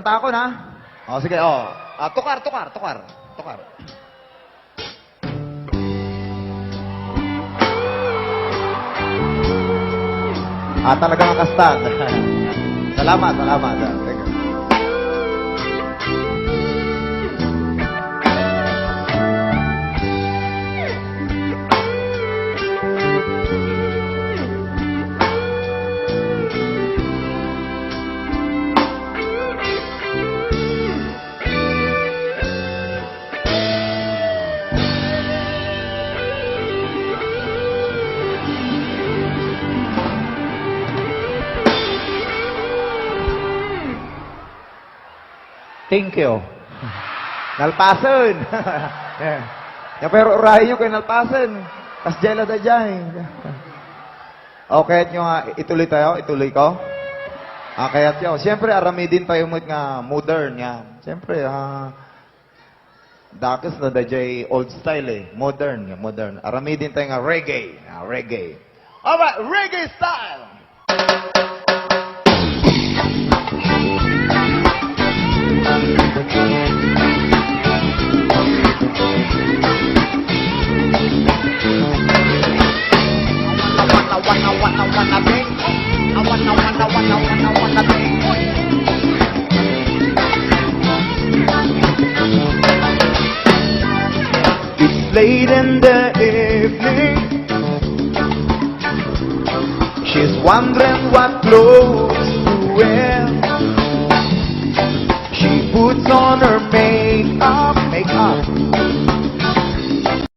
kanta ako na. O, sige, o. Tukar. Talagang kastad. Salamat. Thank you. Thank you. Nalpasan. Ya pero urahin nyo kay nalpasan. Kas jela da jay. Okay, nyo nga, ituloy tayo, ituloy ko. Kaya tiyo, siyempre aramidin tayo mo nga modern nga. Siyempre, dakas na da jay old style eh. Modern. Aramidin tayo nga reggae. Reggae. Alright, reggae style! It's late in the evening. She's wondering what clothes to wear. She puts on her makeup